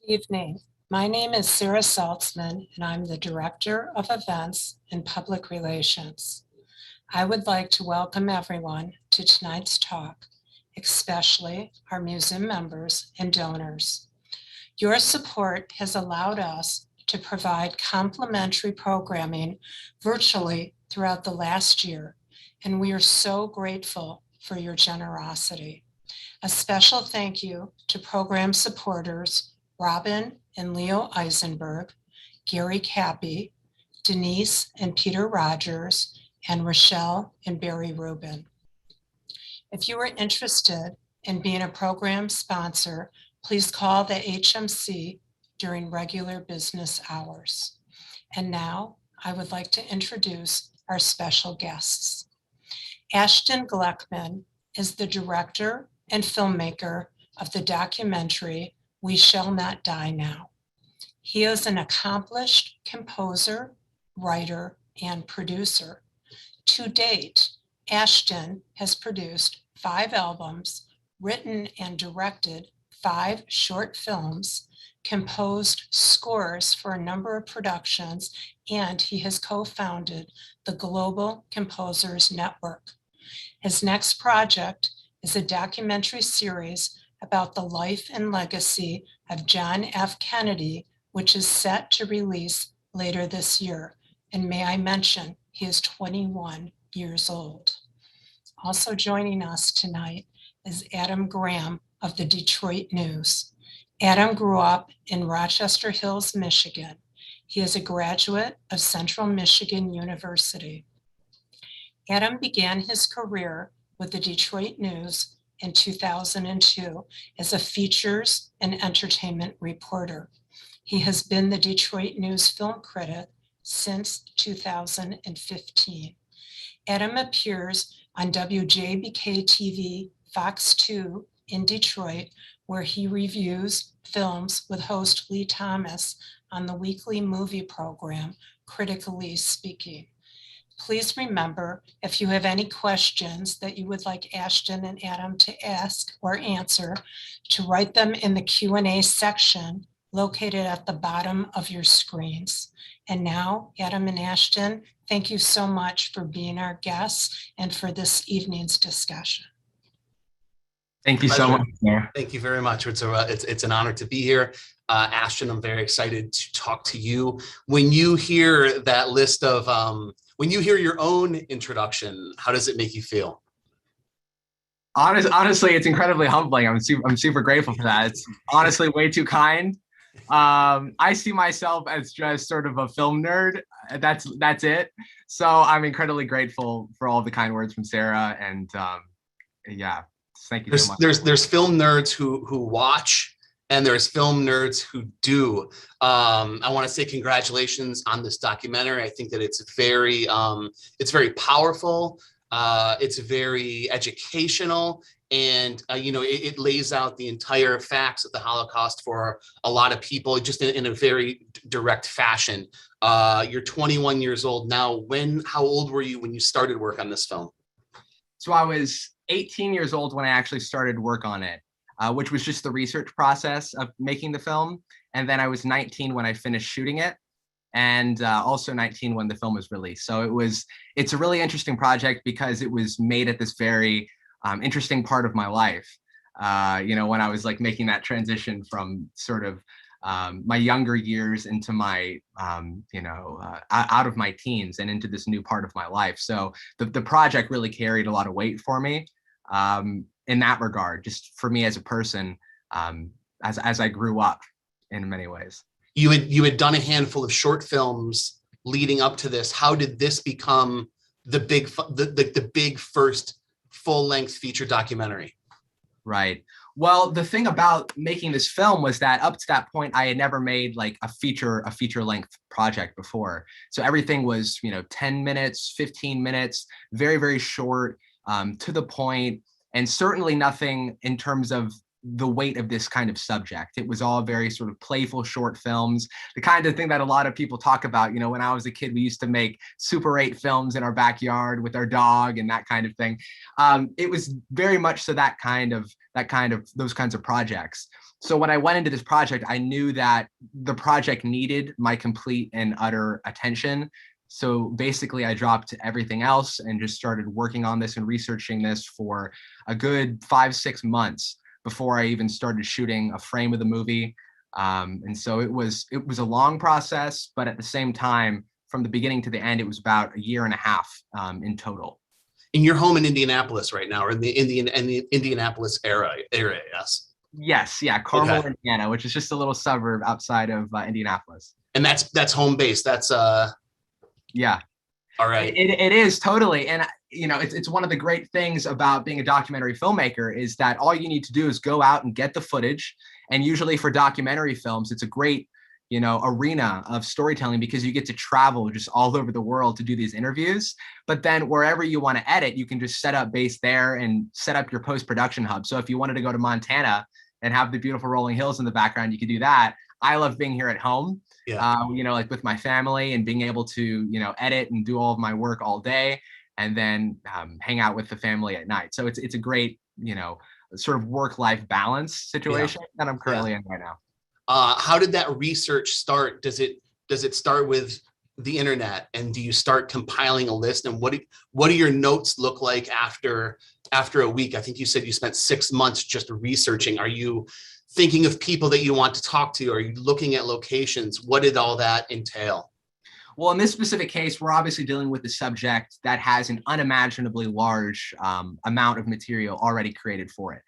Evening. My name is Sarah Saltzman, and I'm the Director of Events and Public Relations. I would like to welcome everyone to tonight's talk, especially our museum members and donors. Your support has allowed us to provide complimentary programming virtually throughout the last year, and we are so grateful for your generosity. A special thank you to program supporters Robin and Leo Eisenberg, Gary Cappy, Denise and Peter Rogers, and Rochelle and Barry Rubin. If you are interested in being a program sponsor, please call the HMC during regular business hours. And now I would like to introduce our special guests. Ashton Gleckman is the director and filmmaker of the documentary We Shall Not Die Now. He is an accomplished composer, writer, and producer. To date, Ashton has produced 5 albums, written and directed 5 short films, composed scores for a number of productions, and he has co-founded the Global Composers Network. His next project is a documentary series about the life and legacy of John F. Kennedy, which is set to release later this year. And may I mention, he is 21 years old. Also joining us tonight is Adam Graham of the Detroit News. Adam grew up in Rochester Hills, Michigan. He is a graduate of Central Michigan University. Adam began his career with the Detroit News in 2002 as a features and entertainment reporter. He has been the Detroit News film critic since 2015. Adam appears on WJBK-TV Fox 2 in Detroit, where he reviews films with host Lee Thomas on the weekly movie program, Critically Speaking. Please remember, if you have any questions that you would like Ashton and Adam to ask or answer, to write them in the Q&A section located at the bottom of your screens. And now, Adam and Ashton, thank you so much for being our guests and for this evening's discussion. Thank you so much, Mayor. Thank you very much. It's an honor to be here. Ashton, I'm very excited to talk to you. When you hear that list of, when you hear your own introduction, how does it make you feel? Honestly, it's incredibly humbling. I'm super grateful for that. It's honestly way too kind. I see myself as just sort of a film nerd. That's it. So I'm incredibly grateful for all the kind words from Sarah, and yeah, thank you so much. There's film nerds who watch, and there's film nerds who do. I want to say congratulations on this documentary. I think that it's very powerful. It's very educational, and it lays out the entire facts of the Holocaust for a lot of people, just in a very direct fashion. You're 21 years old now. How old were you when you started work on this film? So I was 18 years old when I actually started work on it, which was just the research process of making the film. And then I was 19 when I finished shooting it, and also 19 when the film was released. So it's a really interesting project because it was made at this very interesting part of my life. When I was like making that transition from sort of my younger years into my, out of my teens and into this new part of my life. So the project really carried a lot of weight for me in that regard, just for me as a person, as I grew up in many ways. You had done a handful of short films leading up to this. How did this become the big first full-length feature documentary? Right. Well, the thing about making this film was that up to that point, I had never made like a feature-length project before. So everything was, 10 minutes, 15 minutes, very, very short, to the point, and certainly nothing in terms of the weight of this kind of subject. It was all very sort of playful short films, the kind of thing that a lot of people talk about. You know, when I was a kid, we used to make Super 8 films in our backyard with our dog and that kind of thing. It was very much so those kinds of projects. So when I went into this project, I knew that the project needed my complete and utter attention. So basically I dropped everything else and just started working on this and researching this for a good 5-6 months before I even started shooting a frame of the movie. And so it was a long process, but at the same time, from the beginning to the end, it was about 1.5 years in total. And you're home in Indianapolis right now, or in the Indianapolis area, yes? Yes, yeah, Carmel, Okay. Indiana, which is just a little suburb outside of Indianapolis. And that's home base. That's Yeah, all right. it is totally. And you know, it's one of the great things about being a documentary filmmaker is that all you need to do is go out and get the footage. And usually for documentary films, it's a great, you know, arena of storytelling because you get to travel just all over the world to do these interviews. But then wherever you want to edit, you can just set up base there and set up your post-production hub. So if you wanted to go to Montana and have the beautiful rolling hills in the background, you could do that. I love being here at home, you know, like with my family and being able to, you know, edit and do all of my work all day and then hang out with the family at night. So it's a great, you know, sort of work-life balance situation that I'm currently in right now. How did that research start? Does it start with the internet, and do you start compiling a list? And what do your notes look like after a week? I think you said you spent 6 months just researching. Are you thinking of people that you want to talk to? Are you looking at locations? What did all that entail? Well, in this specific case, we're obviously dealing with a subject that has an unimaginably large amount of material already created for it,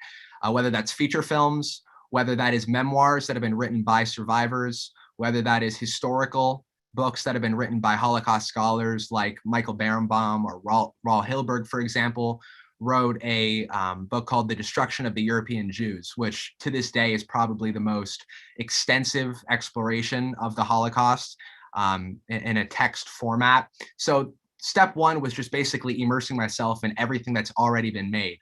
whether that's feature films, whether that is memoirs that have been written by survivors, whether that is historical books that have been written by Holocaust scholars like Michael Barrenbaum or Raul Hilberg, for example, wrote a book called The Destruction of the European Jews, which to this day is probably the most extensive exploration of the Holocaust in a text format. So step one was just basically immersing myself in everything that's already been made,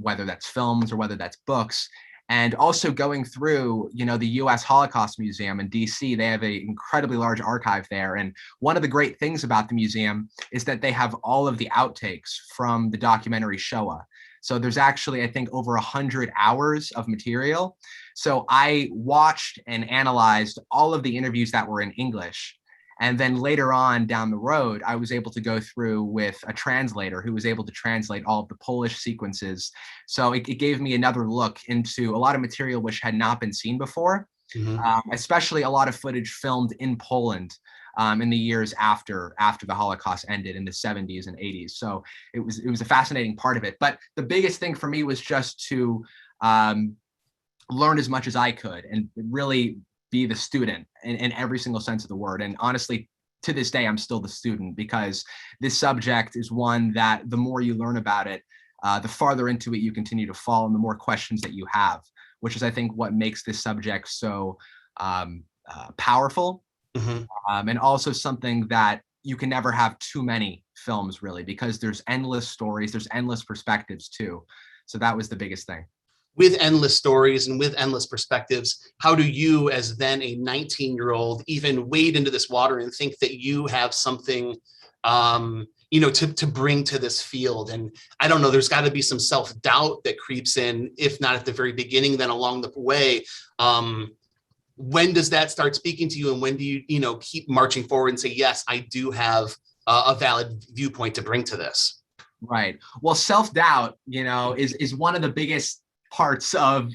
whether that's films or whether that's books. And also going through, you know, the U.S. Holocaust Museum in D.C., they have an incredibly large archive there. And one of the great things about the museum is that they have all of the outtakes from the documentary Shoah. So there's actually, I think, over 100 hours of material. So I watched and analyzed all of the interviews that were in English. And then later on down the road, I was able to go through with a translator who was able to translate all of the Polish sequences. So it gave me another look into a lot of material which had not been seen before, especially a lot of footage filmed in Poland in the years after the Holocaust ended in the 70s and 80s. So it was a fascinating part of it. But the biggest thing for me was just to learn as much as I could and really be the student in every single sense of the word. And honestly, to this day, I'm still the student because this subject is one that the more you learn about it, the farther into it you continue to fall and the more questions that you have, which is, I think, what makes this subject so powerful. And also something that you can never have too many films, really, because there's endless stories, there's endless perspectives too. So that was the biggest thing. With endless stories and with endless perspectives, how do you, as then a 19-year-old, even wade into this water and think that you have something, you know, to bring to this field? And I don't know, there's got to be some self-doubt that creeps in, if not at the very beginning, then along the way. When does that start speaking to you? And when do you, you know, keep marching forward and say, yes, I do have a valid viewpoint to bring to this? Right. Well, self-doubt, you know, is one of the biggest parts of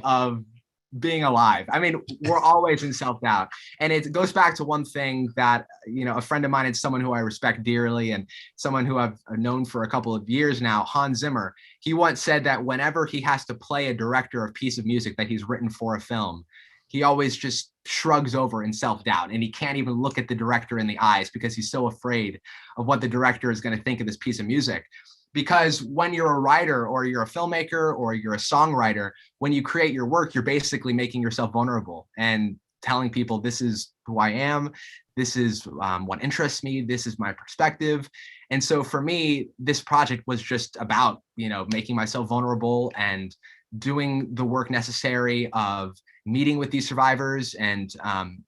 being alive. I mean, we're always in self-doubt. And it goes back to one thing that, you know, a friend of mine and someone who I respect dearly and someone who I've known for a couple of years now, Hans Zimmer, he once said that whenever he has to play a director a piece of music that he's written for a film, he always just shrugs over in self-doubt and he can't even look at the director in the eyes because he's so afraid of what the director is going to think of this piece of music. Because when you're a writer or you're a filmmaker or you're a songwriter, when you create your work, you're basically making yourself vulnerable and telling people, this is who I am, this is what interests me, this is my perspective. And so for me, this project was just about, you know, making myself vulnerable and doing the work necessary of meeting with these survivors and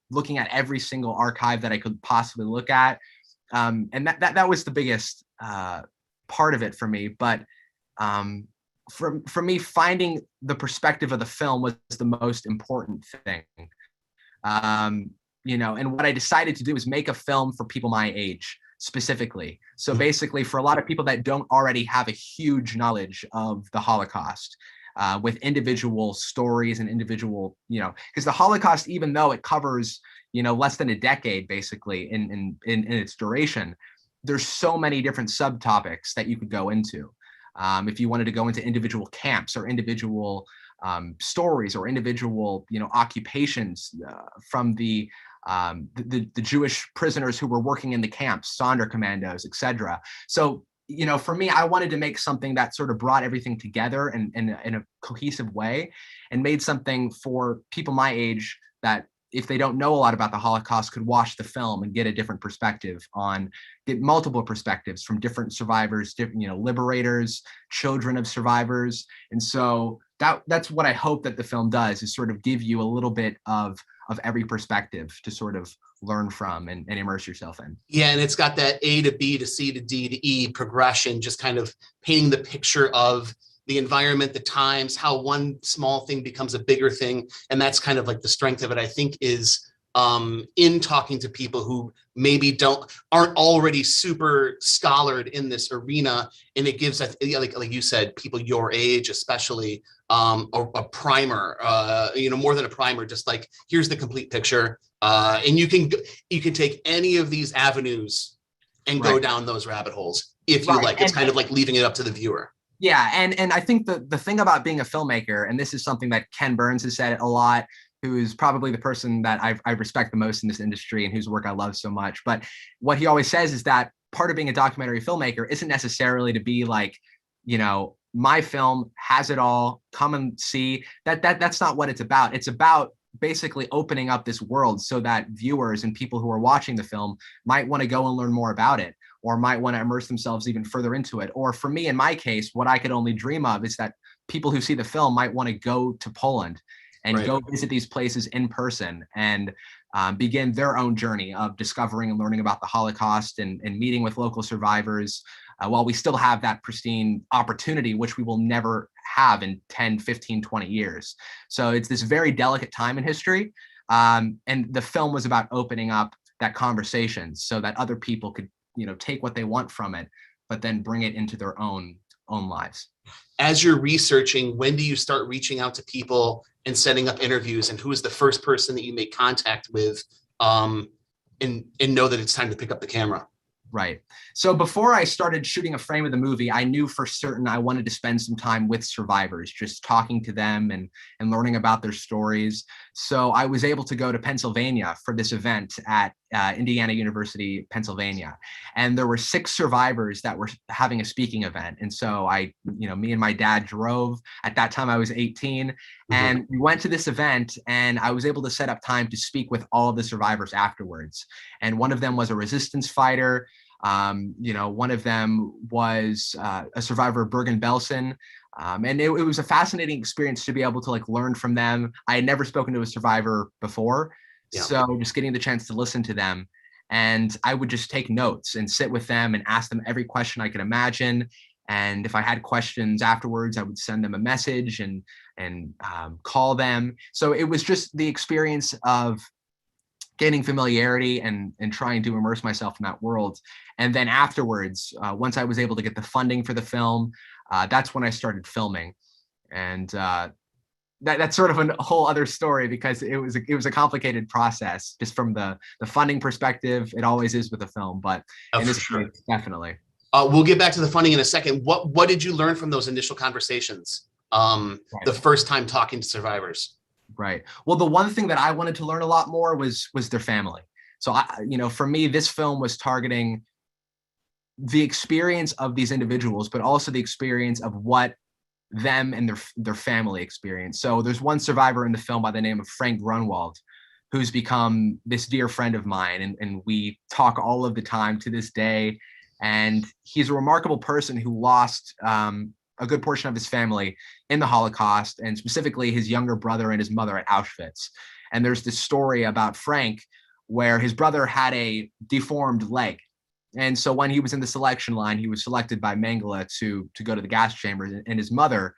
looking at every single archive that I could possibly look at. And that was the biggest part of it for me. But for me, finding the perspective of the film was the most important thing. You know, and what I decided to do is make a film for people my age specifically. So basically, for a lot of people that don't already have a huge knowledge of the Holocaust, with individual stories and individual, you know, because the Holocaust, even though it covers, you know, less than a decade basically in its duration, there's so many different subtopics that you could go into. If you wanted to go into individual camps or individual stories or individual, you know, occupations from the Jewish prisoners who were working in the camps, Sonderkommandos, etc. So, you know, for me, I wanted to make something that sort of brought everything together in a cohesive way and made something for people my age that, if they don't know a lot about the Holocaust, could watch the film and get a different perspective get multiple perspectives from different survivors, different, you know, liberators, children of survivors. And so that's what I hope that the film does, is sort of give you a little bit of every perspective to sort of learn from and immerse yourself in. Yeah, and it's got that A to B to C to D to E progression, just kind of painting the picture of the environment, the times, how one small thing becomes a bigger thing. And that's kind of like the strength of it, I think, is in talking to people who maybe aren't already super scholared in this arena. And it gives, like you said, people your age, especially, a primer, you know, more than a primer, just like, here's the complete picture. And you can take any of these avenues and go down those rabbit holes if you like. It's kind of like leaving it up to the viewer. Yeah, and I think the thing about being a filmmaker, and this is something that Ken Burns has said a lot, who is probably the person that I respect the most in this industry and whose work I love so much. But what he always says is that part of being a documentary filmmaker isn't necessarily to be like, you know, my film has it all, come and see. That's not what it's about. It's about basically opening up this world so that viewers and people who are watching the film might want to go and learn more about it, or might want to immerse themselves even further into it. Or for me, in my case, what I could only dream of is that people who see the film might want to go to Poland and go visit these places in person and begin their own journey of discovering and learning about the Holocaust and meeting with local survivors, while we still have that pristine opportunity, which we will never have in 10, 15, 20 years. So it's this very delicate time in history. And the film was about opening up that conversation so that other people could, you know, take what they want from it, but then bring it into their own lives. As you're researching, when do you start reaching out to people and setting up interviews, and who is the first person that you make contact with, and know that it's time to pick up the camera? Right. So before I started shooting a frame of the movie, I knew for certain I wanted to spend some time with survivors, just talking to them and learning about their stories. So I was able to go to Pennsylvania for this event at Indiana University, Pennsylvania. And there were 6 survivors that were having a speaking event. And so me and my dad drove. At that time, I was 18. And we went to this event, and I was able to set up time to speak with all of the survivors afterwards. And one of them was a resistance fighter. One of them was a survivor of Bergen-Belsen. And it was a fascinating experience to be able to learn from them. I had never spoken to a survivor before. Yeah. So just getting the chance to listen to them, and I would just take notes and sit with them and ask them every question I could imagine. And if I had questions afterwards, I would send them a message and call them. So it was just the experience of gaining familiarity and trying to immerse myself in that world. And then afterwards, once I was able to get the funding for the film, that's when I started filming. And that's sort of a whole other story, because it was a complicated process just from the funding perspective. It always is with a film, but in this case, definitely. We'll get back to the funding in a second. What did you learn from those initial conversations? The first time talking to survivors? Right. Well, the one thing that I wanted to learn a lot more was their family. So for me, this film was targeting the experience of these individuals, but also the experience of what them and their family experience. So there's one survivor in the film by the name of Frank Grunwald, who's become this dear friend of mine, and we talk all of the time to this day. And he's a remarkable person who lost a good portion of his family in the Holocaust, and specifically his younger brother and his mother at Auschwitz. And there's this story about Frank where his brother had a deformed leg. And so when he was in the selection line, he was selected by Mengele to go to the gas chambers, and his mother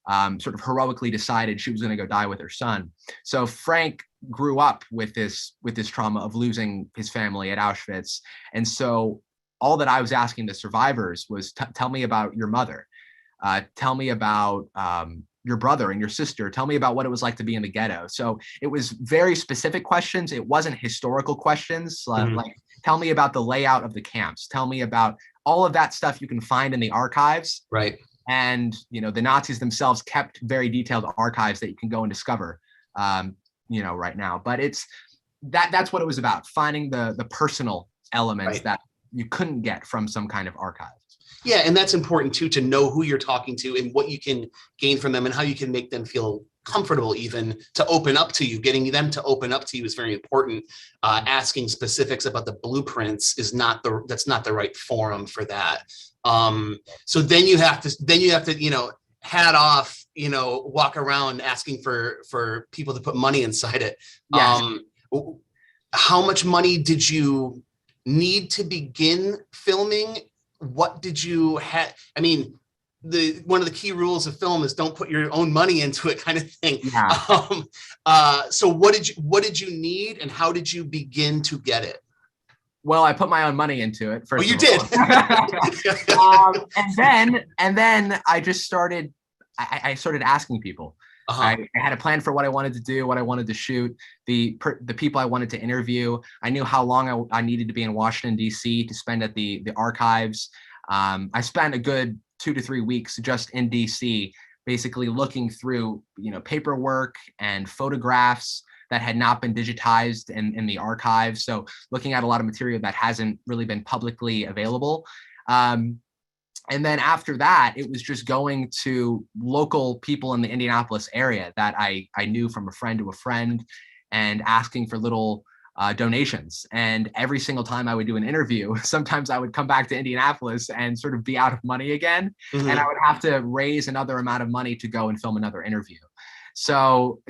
sort of heroically decided she was going to go die with her son. So Frank grew up with this trauma of losing his family at Auschwitz. And so all that I was asking the survivors was, tell me about your mother. Tell me about your brother and your sister. Tell me about what it was like to be in the ghetto. So it was very specific questions. It wasn't historical questions. Like, tell me about the layout of the camps. Tell me about all of that stuff you can find in the archives. Right. And, the Nazis themselves kept very detailed archives that you can go and discover, right now. But that's what it was about, finding the personal elements that you couldn't get from some kind of archive. Yeah, and that's important too, to know who you're talking to and what you can gain from them and how you can make them feel comfortable even to open up to you. Getting them to open up to you is very important. Asking specifics about the blueprints that's not the right forum for that. So then you have to hat off, walk around asking for people to put money inside it. Yes. How much money did you need to begin filming? What did you have? I mean, one of the key rules of film is don't put your own money into it, kind of thing. Yeah. So what did you need, and how did you begin to get it? Well, I put my own money into it first. Oh, you did. and then I just started. I started asking people. I had a plan for what I wanted to do, what I wanted to shoot, the people I wanted to interview. I knew how long I needed to be in Washington, D.C. to spend at the archives. I spent a good 2 to 3 weeks just in D.C., basically looking through, paperwork and photographs that had not been digitized in the archives. So looking at a lot of material that hasn't really been publicly available. And then after that, it was just going to local people in the Indianapolis area that I knew from a friend to a friend, and asking for little donations. And every single time I would do an interview, sometimes I would come back to Indianapolis and sort of be out of money again. And I would have to raise another amount of money to go and film another interview. So,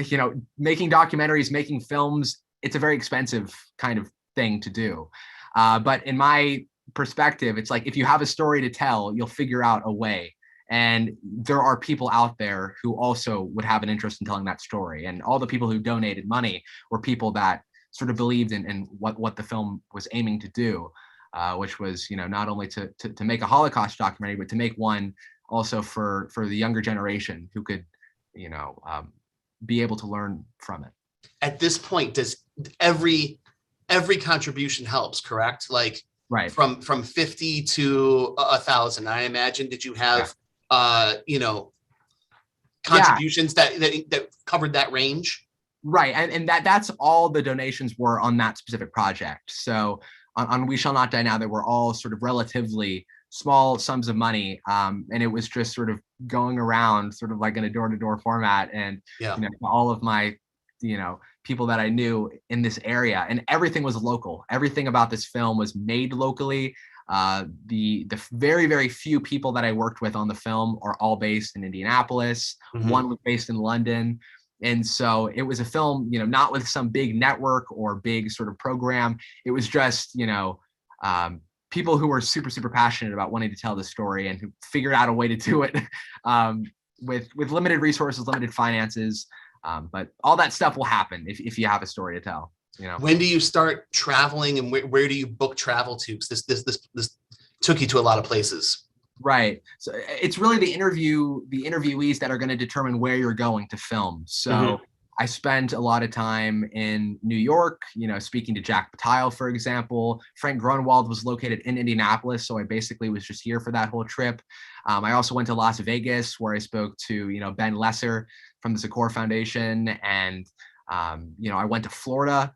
making documentaries, making films, it's a very expensive kind of thing to do. But in my perspective, it's like, if you have a story to tell, you'll figure out a way. And there are people out there who also would have an interest in telling that story. And all the people who donated money were people that sort of believed in what the film was aiming to do, which was, not only to make a Holocaust documentary, but to make one also for the younger generation who could, be able to learn from it. At this point, does every contribution helps, correct? Like, right. From 50 to 1,000, I imagine. Did you have, contributions that covered that range? Right, and that's all the donations were on that specific project. So on We Shall Not Die Now, they were all sort of relatively small sums of money, and it was just sort of going around, sort of like in a door-to-door format, and all of my, people that I knew in this area, and everything was local. Everything about this film was made locally. The very, very few people that I worked with on the film are all based in Indianapolis. One was based in London. And so it was a film, not with some big network or big sort of program. It was just, people who were super, super passionate about wanting to tell the story and who figured out a way to do it with limited resources, limited finances. But all that stuff will happen if you have a story to tell. When do you start traveling, and where do you book travel to? Because this took you to a lot of places. Right. So it's really the interviewees that are going to determine where you're going to film. So I spent a lot of time in New York, speaking to Jack Patel, for example. Frank Grunwald was located in Indianapolis, so I basically was just here for that whole trip. I also went to Las Vegas, where I spoke to, Ben Lesser from the Zakor Foundation. And, I went to Florida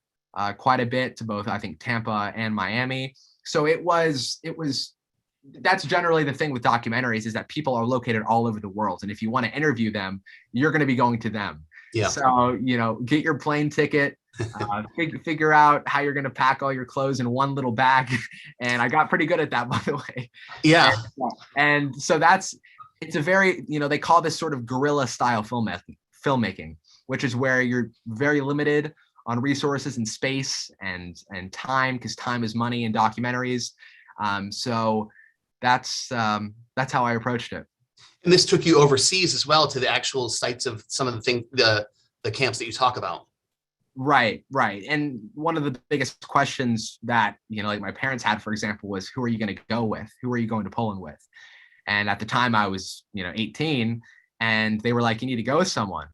quite a bit, to both, I think, Tampa and Miami. So that's generally the thing with documentaries, is that people are located all over the world. And if you want to interview them, you're going to be going to them. Yeah. So, get your plane ticket, figure out how you're going to pack all your clothes in one little bag. And I got pretty good at that, by the way. Yeah. And so that's, It's a very, they call this sort of guerrilla style filmmaking, which is where you're very limited on resources and space and time, because time is money in documentaries. So that's how I approached it. And this took you overseas as well, to the actual sites of some of the things, the camps that you talk about. Right. And one of the biggest questions that, like my parents had, for example, was, who are you going to go with? Who are you going to Poland with? And at the time I was, 18, and they were like, you need to go with someone.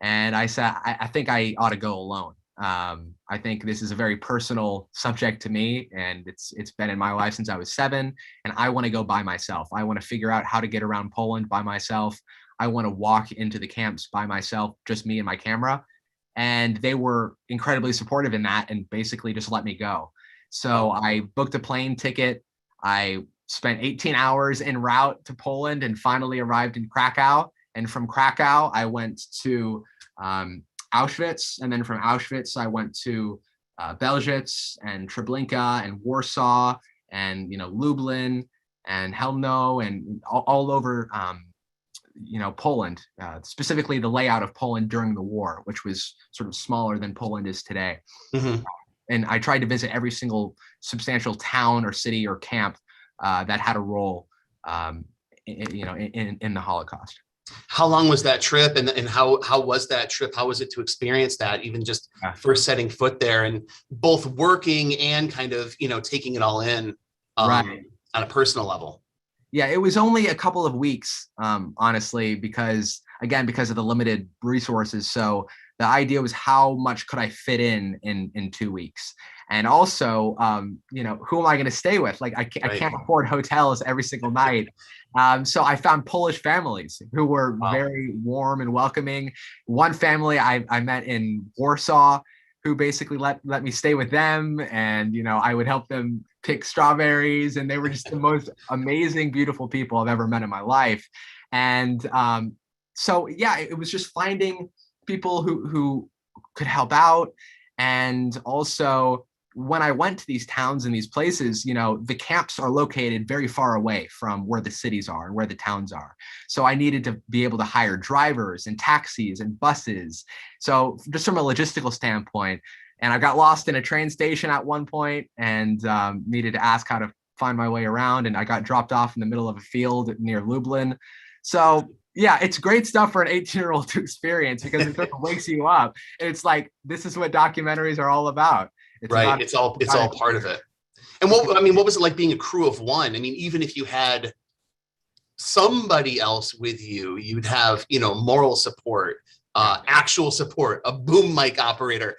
And I said, I think I ought to go alone. I think this is a very personal subject to me, and it's been in my life since I was 7, and I want to go by myself. I want to figure out how to get around Poland by myself. I want to walk into the camps by myself, just me and my camera. And they were incredibly supportive in that, and basically just let me go. So I booked a plane ticket. I spent 18 hours en route to Poland and finally arrived in Krakow. And from Krakow, I went to Auschwitz. And then from Auschwitz, I went to Belzec and Treblinka and Warsaw and, Lublin and Helmno and all over, Poland, specifically the layout of Poland during the war, which was sort of smaller than Poland is today. Mm-hmm. And I tried to visit every single substantial town or city or camp that had a role, in the Holocaust. How long was that trip, and how was that trip? How was it to experience that, even just first setting foot there, and both working and kind of, taking it all in on a personal level? Yeah, it was only a couple of weeks, honestly, because of the limited resources. So the idea was, how much could I fit in 2 weeks? And also, who am I going to stay with? Like, I can't afford hotels every single night. So I found Polish families who were very warm and welcoming. One family I met in Warsaw, who basically let me stay with them, and I would help them pick strawberries, and they were just the most amazing, beautiful people I've ever met in my life. And so yeah, it was just finding people who could help out. And also, when I went to these towns and these places, the camps are located very far away from where the cities are and where the towns are. So I needed to be able to hire drivers and taxis and buses. So just from a logistical standpoint, and I got lost in a train station at one point and needed to ask how to find my way around. And I got dropped off in the middle of a field near Lublin. So yeah, it's great stuff for an 18-year-old to experience, because it sort of wakes you up. And it's like, this is what documentaries are all about. It's all part of it. And what was it like being a crew of one? I mean, even if you had somebody else with you, you'd have, moral support, actual support, a boom mic operator.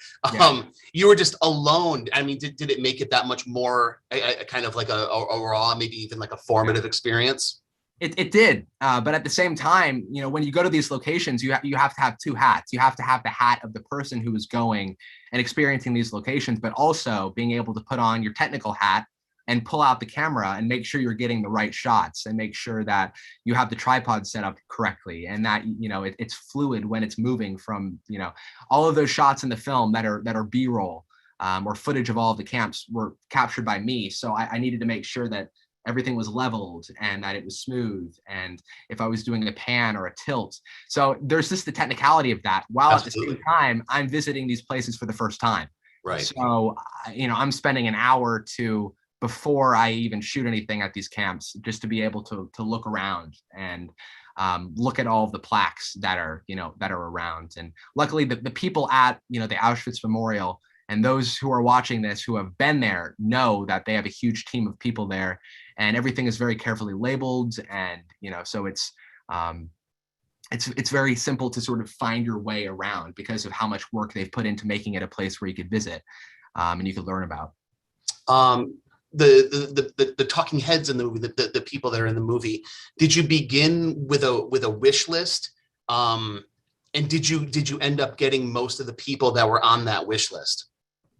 You were just alone. I mean, did it make it that much more kind of like a raw, maybe even like a formative experience? It did, but at the same time, when you go to these locations, you have to have two hats. You have to have the hat of the person who is going and experiencing these locations, but also being able to put on your technical hat and pull out the camera and make sure you're getting the right shots, and make sure that you have the tripod set up correctly, and that it's fluid when it's moving from all of those shots in the film that are B-roll or footage of all of the camps were captured by me. So I needed to make sure that everything was leveled and that it was smooth, and if I was doing a pan or a tilt. So there's just the technicality of that, while Absolutely. At the same time I'm visiting these places for the first time. Right. So I'm spending an hour or two before I even shoot anything at these camps, just to be able to look around and look at all of the plaques that are around. And luckily the people at the Auschwitz Memorial, and those who are watching this who have been there, know that they have a huge team of people there, and everything is very carefully labeled. And, so it's very simple to sort of find your way around, because of how much work they've put into making it a place where you could visit and you could learn about. The talking heads in the movie, the people that are in the movie, did you begin with a wish list? And did you end up getting most of the people that were on that wish list?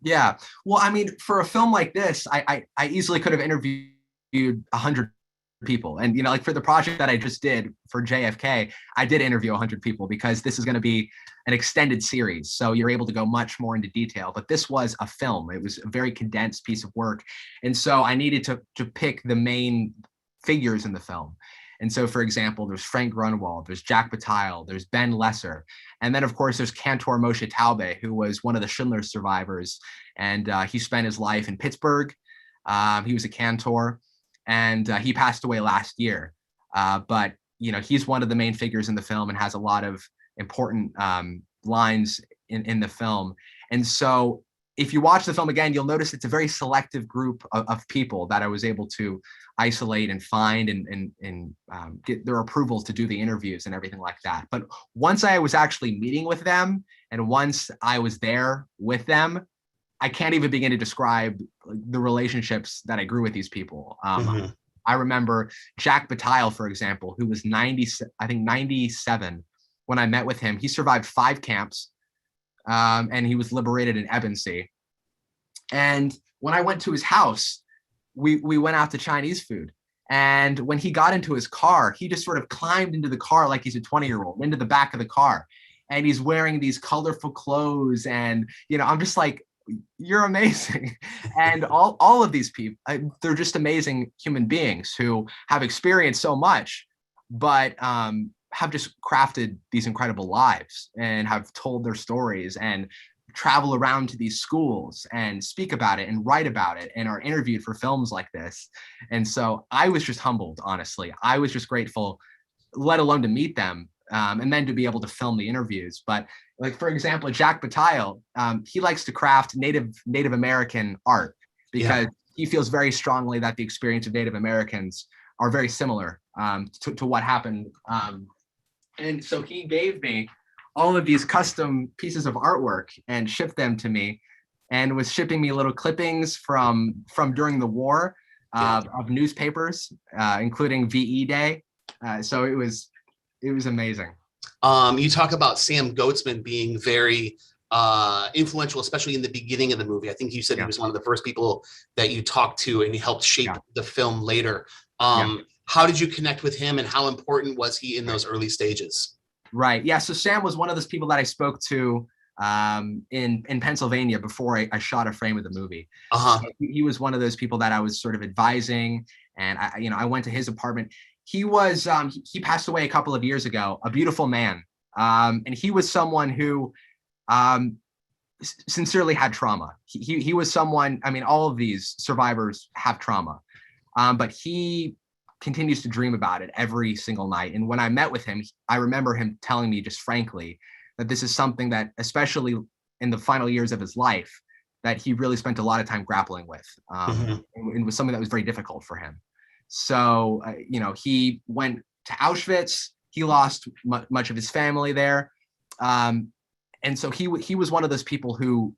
Yeah. Well, I mean, for a film like this, I easily could have interviewed 100 people. And, like for the project that I just did for JFK, I did interview 100 people, because this is going to be an extended series. So you're able to go much more into detail. But this was a film. It was a very condensed piece of work. And so I needed to pick the main figures in the film. And so, for example, there's Frank Grunwald, there's Jack Patel, there's Ben Lesser. And then, of course, there's Cantor Moshe Taube, who was one of the Schindler survivors. And he spent his life in Pittsburgh. He was a cantor, and he passed away last year. But, you know, he's one of the main figures in the film and has a lot of important lines in the film. And so if you watch the film again, you'll notice it's a very selective group of people that I was able to isolate and find and get their approvals to do the interviews and everything like that. But once I was actually meeting with them and once I was there with them, I can't even begin to describe the relationships that I grew with these people. I remember Jack Patel, for example, who was 97 when I met with him. He survived 5 camps. And he was liberated in Ebensee. And when I went to his house, we went out to Chinese food. And when he got into his car, he just sort of climbed into the car like he's a 20-year-old, into the back of the car. And he's wearing these colorful clothes. And, you know, I'm just like, you're amazing. And all of these people, they're just amazing human beings who have experienced so much, but have just crafted these incredible lives and have told their stories and travel around to these schools and speak about it and write about it and are interviewed for films like this. And so I was just humbled, honestly. I was just grateful, let alone to meet them and then to be able to film the interviews. But like, for example, Jack Patel, he likes to craft Native American art because he feels very strongly that the experience of Native Americans are very similar to what happened. And so he gave me all of these custom pieces of artwork and shipped them to me and was shipping me little clippings from during the war of newspapers, including VE Day. So it was amazing. You talk about Sam Goatsman being very influential, especially in the beginning of the movie. I think you said he was one of the first people that you talked to and he helped shape the film later. How did you connect with him and how important was he in those early stages? Right. Yeah. So Sam was one of those people that I spoke to in Pennsylvania before I shot a frame of the movie. He was one of those people that I was sort of advising, and I went to his apartment. He was he passed away a couple of years ago, a beautiful man. And he was someone who sincerely had trauma. He was someone, I mean, all of these survivors have trauma, but he continues to dream about it every single night. And when I met with him, I remember him telling me just frankly that this is something that, especially in the final years of his life, that he really spent a lot of time grappling with. And it was something that was very difficult for him. So, he went to Auschwitz. He lost much of his family there. And so he was one of those people who,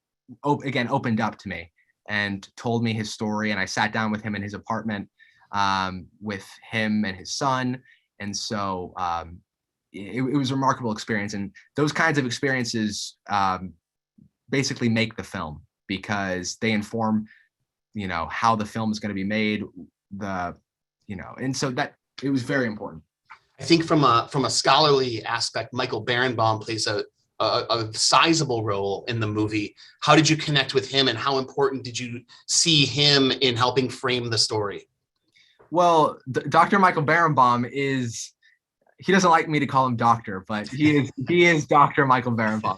again, opened up to me and told me his story. And I sat down with him in his apartment with him and his son. And so it was a remarkable experience. And those kinds of experiences basically make the film because they inform, how the film is going to be made, and so that it was very important. I think from a scholarly aspect, Michael Barrenbaum plays a sizable role in the movie. How did you connect with him and how important did you see him in helping frame the story? Well, Dr. Michael Barrenbaum he doesn't like me to call him doctor, but he is Dr. Michael Barrenbaum.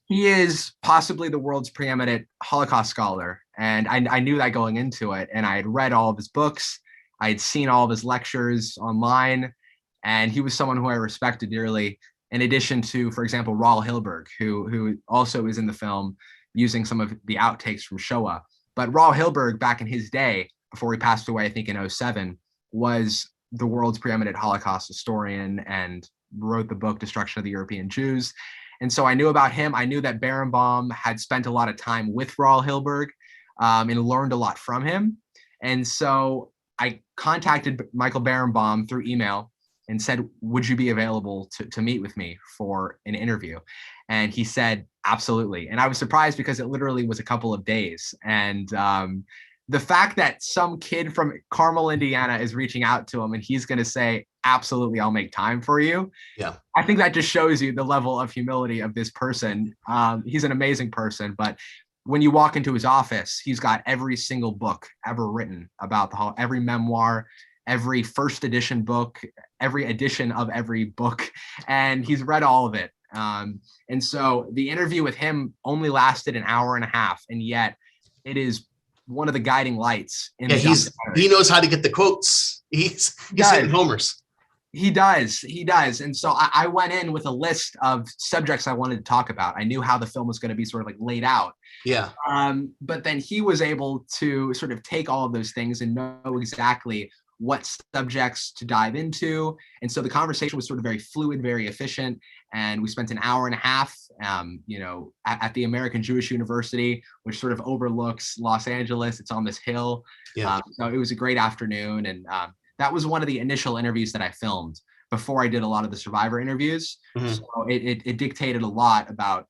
He is possibly the world's preeminent Holocaust scholar. And I knew that going into it. And I had read all of his books. I had seen all of his lectures online. And he was someone who I respected dearly, in addition to, for example, Raoul Hilberg, who also is in the film using some of the outtakes from Shoah. But Raoul Hilberg, back in his day, before he passed away, I think in 2007, was the world's preeminent Holocaust historian and wrote the book Destruction of the European Jews. And so I knew about him. I knew that Barenbaum had spent a lot of time with Raoul Hilberg and learned a lot from him. And so I contacted Michael Barenbaum through email and said, would you be available to meet with me for an interview? And he said, absolutely. And I was surprised because it literally was a couple of days. And the fact that some kid from Carmel, Indiana is reaching out to him and he's going to say, absolutely, I'll make time for you. Yeah. I think that just shows you the level of humility of this person. He's an amazing person, but when you walk into his office, he's got every single book ever written about every memoir, every first edition book, every edition of every book, and he's read all of it. And so the interview with him only lasted an hour and a half, and yet it is one of the guiding lights in the documentary. He knows how to get the quotes. He's hitting homers. He does. And so I went in with a list of subjects I wanted to talk about. I knew how the film was going to be sort of like laid out. Yeah. But then he was able to sort of take all of those things and know exactly what subjects to dive into. And so the conversation was sort of very fluid, very efficient. And we spent an hour and a half, at the American Jewish University, which sort of overlooks Los Angeles. It's on this hill. Yeah. So it was a great afternoon. And that was one of the initial interviews that I filmed before I did a lot of the survivor interviews. Mm-hmm. So it dictated a lot about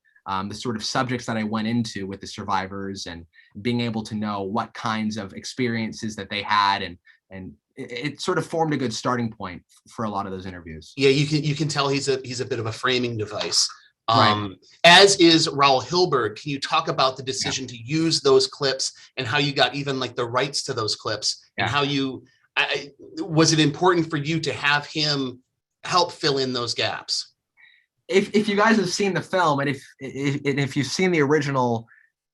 the sort of subjects that I went into with the survivors and being able to know what kinds of experiences that they had. And it sort of formed a good starting point for a lot of those interviews. Yeah, you can tell he's a bit of a framing device. Right. As is Raoul Hilberg. Can you talk about the decision to use those clips and how you got even like the rights to those clips and how was it important for you to have him help fill in those gaps? If you guys have seen the film and if you've seen the original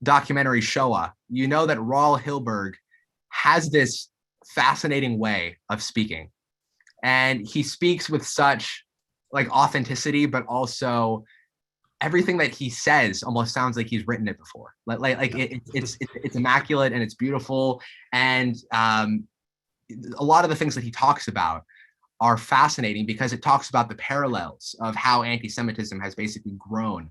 documentary Shoah, you know that Raoul Hilberg has this fascinating way of speaking, and he speaks with such like authenticity, but also everything that he says almost sounds like he's written it before. It's immaculate and it's beautiful, and a lot of the things that he talks about are fascinating because it talks about the parallels of how anti-Semitism has basically grown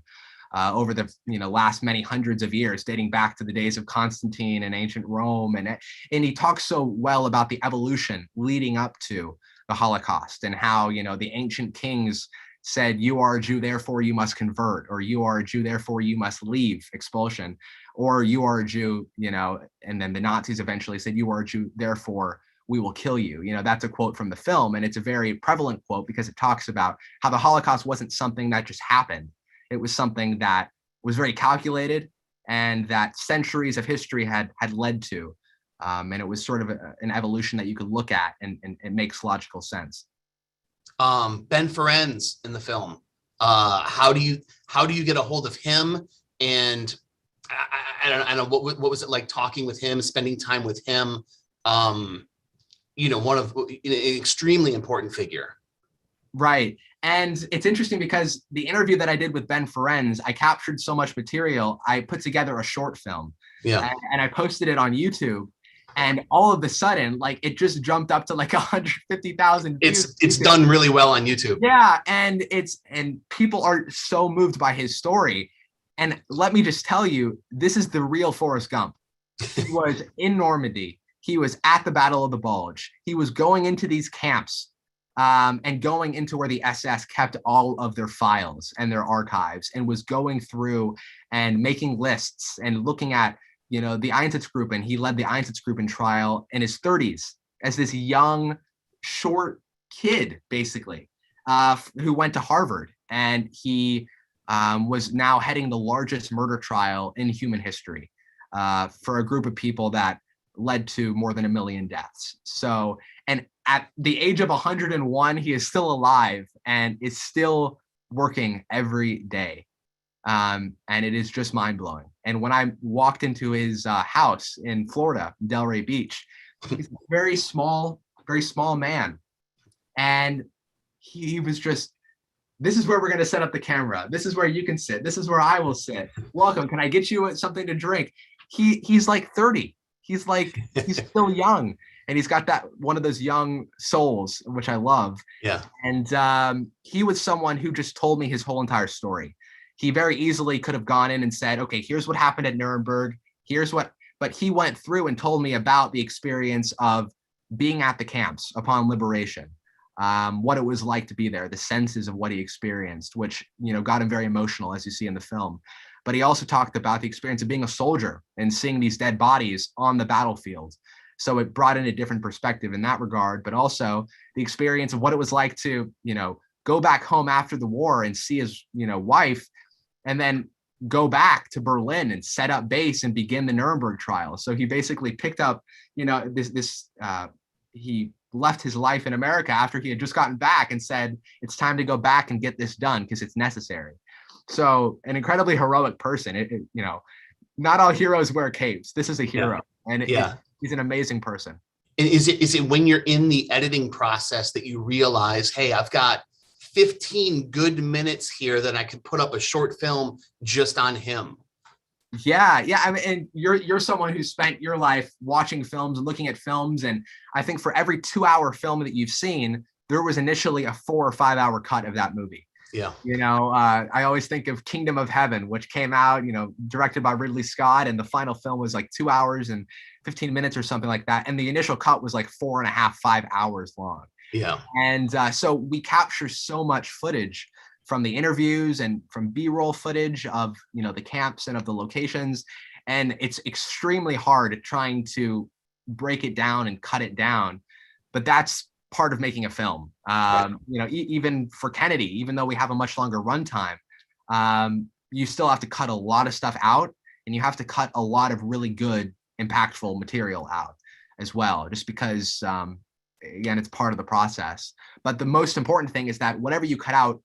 over the last many hundreds of years, dating back to the days of Constantine and ancient Rome. And he talks so well about the evolution leading up to the Holocaust and how, the ancient kings said, you are a Jew, therefore you must convert, or you are a Jew, therefore you must leave, expulsion, or you are a Jew, and then the Nazis eventually said, you are a Jew, therefore we will kill you. That's a quote from the film. And it's a very prevalent quote because it talks about how the Holocaust wasn't something that just happened. It was something that was very calculated and that centuries of history had led to. And it was sort of an evolution that you could look at and it makes logical sense. Ben Ferenz in the film. How do you get a hold of him? And I don't know, what was it like talking with him, spending time with him? One of an extremely important figure. Right. And it's interesting because the interview that I did with Ben Ferenz, I captured so much material. I put together a short film. Yeah. And I posted it on YouTube. And all of a sudden, like it just jumped up to like 150,000 views. It's done really well on YouTube. Yeah. And people are so moved by his story. And let me just tell you, this is the real Forrest Gump. He was in Normandy. He was at the Battle of the Bulge. He was going into these camps and going into where the SS kept all of their files and their archives, and was going through and making lists and looking at, the Einsatzgruppen. He led the Einsatzgruppen trial in his 30s as this young, short kid, basically, who went to Harvard. And he was now heading the largest murder trial in human history for a group of people that led to more than 1 million deaths. So, and at the age of 101, he is still alive and is still working every day. And it is just mind blowing. And when I walked into his house in Florida, Delray Beach, he's a very small man. And he was just, this is where we're going to set up the camera. This is where you can sit. This is where I will sit. Welcome. Can I get you something to drink? He's like 30. He's still young, and he's got that one of those young souls, which I love. Yeah. And he was someone who just told me his whole entire story. He very easily could have gone in and said, okay, here's what happened at Nuremberg. But he went through and told me about the experience of being at the camps upon liberation, what it was like to be there, the senses of what he experienced, which, got him very emotional, as you see in the film. But he also talked about the experience of being a soldier and seeing these dead bodies on the battlefield. So it brought in a different perspective in that regard, but also the experience of what it was like to, go back home after the war and see his, wife, and then go back to Berlin and set up base and begin the Nuremberg trial. So he basically picked up, he left his life in America after he had just gotten back and said, it's time to go back and get this done because it's necessary. So an incredibly heroic person. You know, not all heroes wear capes. This is a hero, and he's an amazing person. And is it when you're in the editing process that you realize, hey, I've got 15 good minutes here that I could put up a short film just on him? Yeah. I mean, and you're someone who spent your life watching films and looking at films, and I think for every 2-hour film that you've seen, there was initially a 4 or 5 hour cut of that movie. Yeah. You know, I always think of Kingdom of Heaven, which came out, you know, directed by Ridley Scott, and the final film was like 2 hours and 15 minutes or something like that. And the initial cut was like 4.5, 5 hours long. Yeah. And so we capture so much footage from the interviews and from B-roll footage of, you know, the camps and of the locations. And it's extremely hard trying to break it down and cut it down. But that's part of making a film. You know, even for Kennedy, even though we have a much longer runtime, you still have to cut a lot of stuff out, and you have to cut a lot of really good, impactful material out as well, just because, again, it's part of the process. But the most important thing is that whatever you cut out,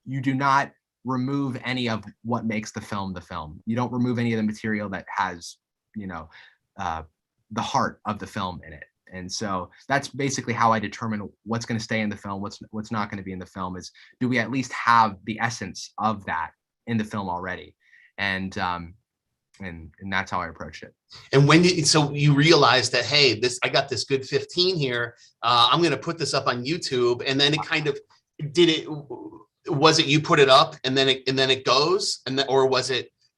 you do not remove any of what makes the film the film. You don't remove any of the material that has, you know, the heart of the film in it. And so that's basically how I determine what's going to stay in the film, what's not going to be in the film. Is, do we at least have the essence of that in the film already? And that's how I approached it. And so you realized that, hey, I got this good 15 here. I'm going to put this up on YouTube. And then it kind of was it you put it up and then it goes, or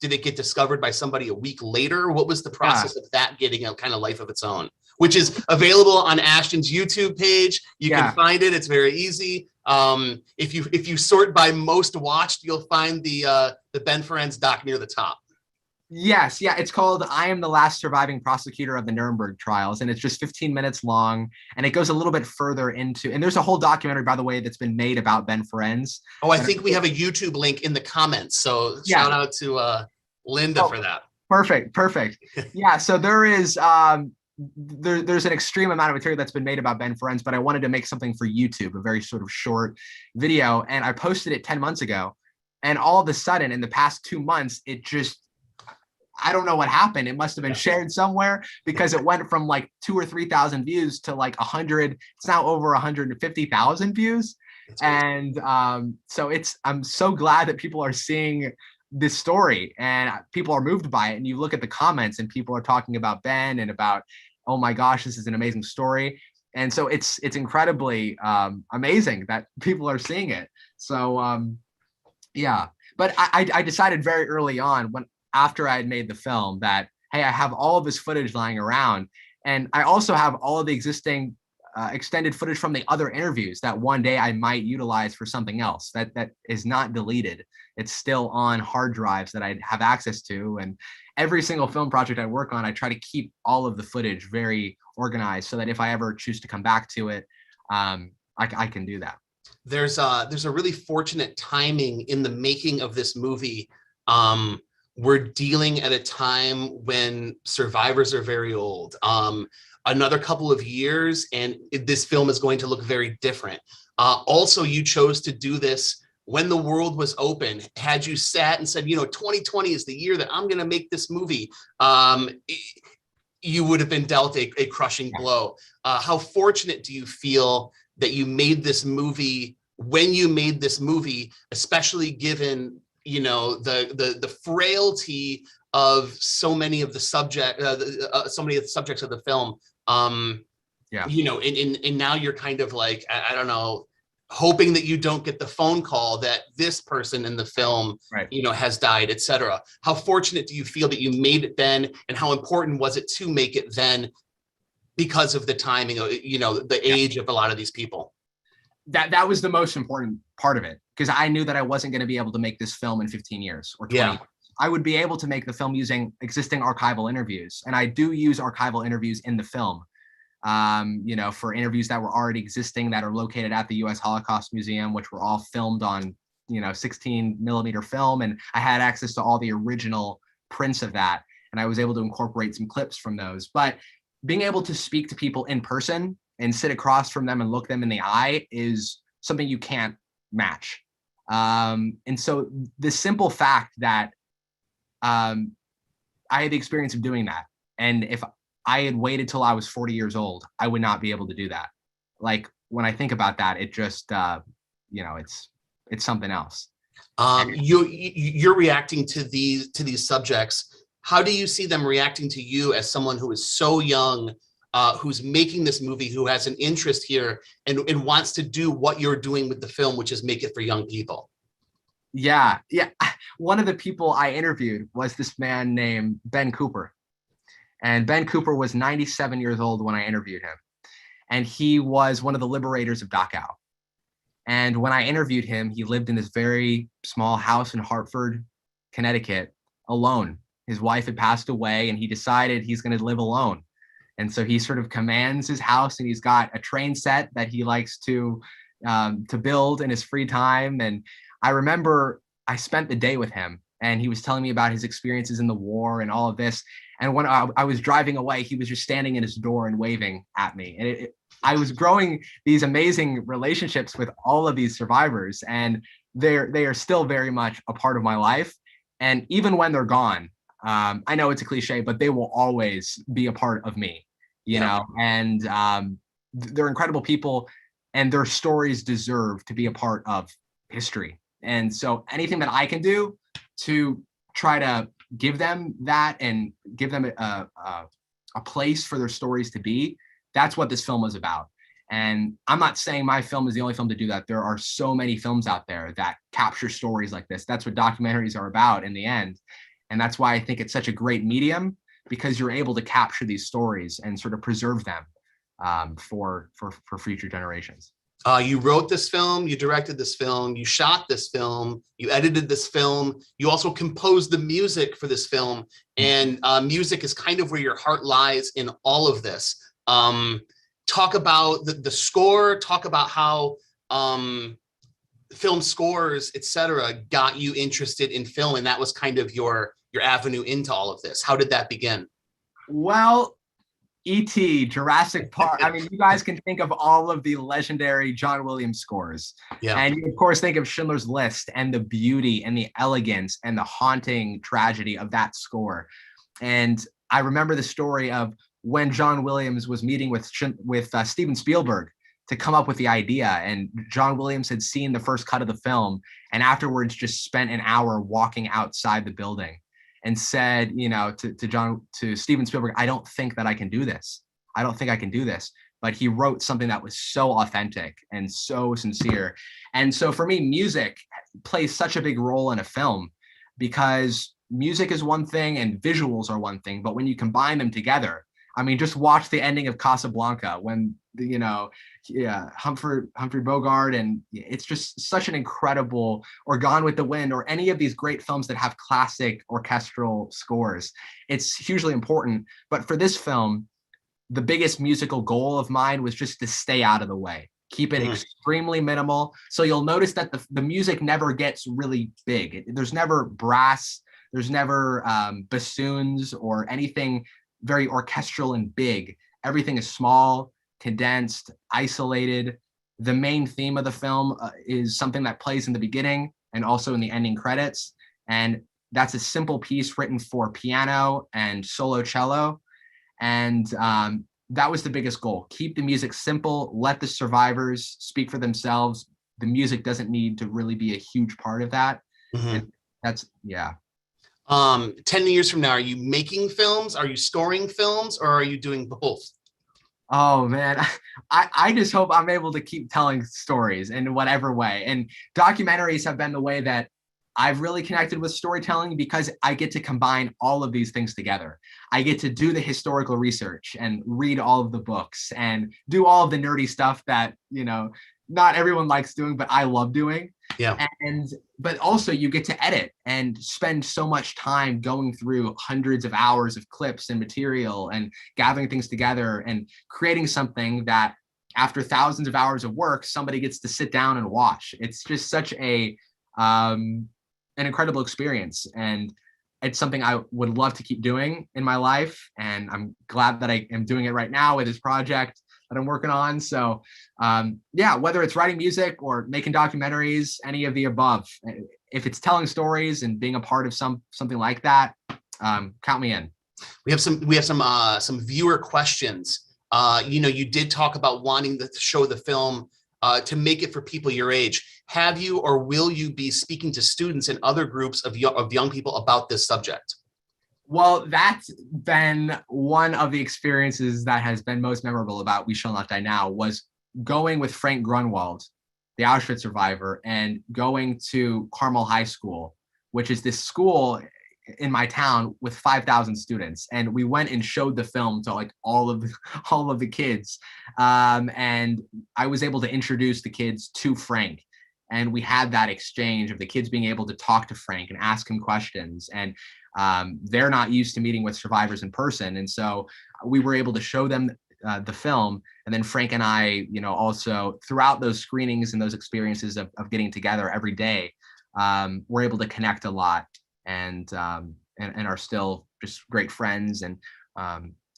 did it get discovered by somebody a week later? What was the process of that getting a kind of life of its own, which is available on Ashton's YouTube page? You can find it. It's very easy. If you sort by most watched, you'll find the Ben Ferenz doc near the top. Yes. Yeah. It's called I Am the Last Surviving Prosecutor of the Nuremberg Trials. And it's just 15 minutes long. And it goes a little bit further into, and there's a whole documentary, by the way, that's been made about Ben Ferenz. Oh, I think we have a YouTube link in the comments. So shout out to Linda for that. Perfect. Yeah. So there is, there's an extreme amount of material that's been made about Ben Ferenz, but I wanted to make something for YouTube, a very sort of short video. And I posted it 10 months ago. And all of a sudden, in the past 2 months, it just, I don't know what happened. It must have been shared somewhere, because it went from like 2,000 or 3,000 views to like 100. It's now over 150,000 views. And so I'm so glad that people are seeing this story and people are moved by it. And you look at the comments and people are talking about Ben and about, oh my gosh, this is an amazing story. And so it's incredibly amazing that people are seeing it. So yeah, but I decided very early on, after I had made the film, that, hey, I have all of this footage lying around. And I also have all of the existing extended footage from the other interviews that one day I might utilize for something else that is not deleted. It's still on hard drives that I have access to. And every single film project I work on, I try to keep all of the footage very organized so that if I ever choose to come back to it, I can do that. There's a really fortunate timing in the making of this movie. We're dealing at a time when survivors are very old. Another couple of years, and this film is going to look very different. Also, you chose to do this when the world was open. Had you sat and said, 2020 is the year that I'm going to make this movie, you would have been dealt a crushing blow. How fortunate do you feel that you made this movie when you made this movie, especially given the frailty of so many of the subjects of the film? And now you're kind of like, I don't know, hoping that you don't get the phone call that this person in the film, has died, etc. How fortunate do you feel that you made it then, and how important was it to make it then because of the timing, the age of a lot of these people? That was the most important part of it, because I knew that I wasn't going to be able to make this film in 15 years or 20 years. I would be able to make the film using existing archival interviews. And I do use archival interviews in the film, for interviews that were already existing that are located at the U.S. Holocaust Museum, which were all filmed on, 16 millimeter film. And I had access to all the original prints of that. And I was able to incorporate some clips from those. But being able to speak to people in person and sit across from them and look them in the eye is something you can't match. And so the simple fact that I had the experience of doing that, and if I had waited till I was 40 years old, I would not be able to do that. Like when I think about that, it just, it's something else. You're reacting to these subjects. How do you see them reacting to you as someone who is so young, who's making this movie, who has an interest here and wants to do what you're doing with the film, which is make it for young people? Yeah. One of the people I interviewed was this man named Ben Cooper. And Ben Cooper was 97 years old when I interviewed him. And he was one of the liberators of Dachau. And when I interviewed him, he lived in this very small house in Hartford, Connecticut, alone. His wife had passed away, and he decided he's going to live alone. And so he sort of commands his house, and he's got a train set that he likes to build in his free time. And I remember I spent the day with him, and he was telling me about his experiences in the war and all of this. And when I was driving away, he was just standing in his door and waving at me. And I was growing these amazing relationships with all of these survivors, and they are still very much a part of my life. And even when they're gone, I know it's a cliche, but they will always be a part of me, you know, and they're incredible people, and their stories deserve to be a part of history. And so anything that I can do to try to give them that and give them a place for their stories to be, that's what this film is about. And I'm not saying my film is the only film to do that. There are so many films out there that capture stories like this. That's what documentaries are about in the end. And that's why I think it's such a great medium, because you're able to capture these stories and sort of preserve them for future generations. You wrote this film, you directed this film, you shot this film, you edited this film, you also composed the music for this film, and music is kind of where your heart lies in all of this. Talk about the score, talk about how film scores, etc., got you interested in film, and that was kind of your avenue into all of this. How did that begin? Well, E.T., Jurassic Park. I mean, you guys can think of all of the legendary John Williams scores. Yeah. And you, of course, think of Schindler's List and the beauty and the elegance and the haunting tragedy of that score. And I remember the story of when John Williams was meeting with Steven Spielberg to come up with the idea. And John Williams had seen the first cut of the film, and afterwards just spent an hour walking outside the building and said, you know, to Steven Spielberg, I don't think that I can do this. I don't think I can do this. But he wrote something that was so authentic and so sincere. And so for me, music plays such a big role in a film, because music is one thing and visuals are one thing. But when you combine them together, I mean, just watch the ending of Casablanca when, you know, Humphrey Bogart, and it's just such an incredible, or Gone with the Wind, or any of these great films that have classic orchestral scores. It's hugely important. But for this film, the biggest musical goal of mine was just to stay out of the way, keep it extremely minimal. So you'll notice that the music never gets really big. There's never brass, there's never bassoons or anything very orchestral and big. Everything is small, condensed, isolated. The main theme of the film is something that plays in the beginning and also in the ending credits. And that's a simple piece written for piano and solo cello. And that was the biggest goal. Keep the music simple, let the survivors speak for themselves. The music doesn't need to really be a huge part of that. And that's, yeah. 10 years from now, are you making films? Are you scoring films, or are you doing both? Oh man, I just hope I'm able to keep telling stories in whatever way. And documentaries have been the way that I've really connected with storytelling, because I get to combine all of these things together. I get to do the historical research and read all of the books and do all of the nerdy stuff that, you know, not everyone likes doing, but I love doing. Yeah. But also you get to edit and spend so much time going through hundreds of hours of clips and material and gathering things together and creating something that after thousands of hours of work, somebody gets to sit down and watch. It's just such an incredible experience. And it's something I would love to keep doing in my life. And I'm glad that I am doing it right now with this project. that I'm working on. So yeah, whether it's writing music or making documentaries, any of the above, if it's telling stories and being a part of something like that, count me in. We have some viewer questions. You did talk about wanting to show the film to make it for people your age. Have you or will you be speaking to students and other groups of young people about this subject? Well, that's been one of the experiences that has been most memorable about We Shall Not Die Now, was going with Frank Grunwald, the Auschwitz survivor, and going to Carmel High School, which is this school in my town with 5,000 students. And we went and showed the film to like all of the kids. And I was able to introduce the kids to Frank. And we had that exchange of the kids being able to talk to Frank and ask him questions. And they're not used to meeting with survivors in person. And so we were able to show them the film. And then Frank and I, also throughout those screenings and those experiences of getting together every day, we're able to connect a lot and are still just great friends. And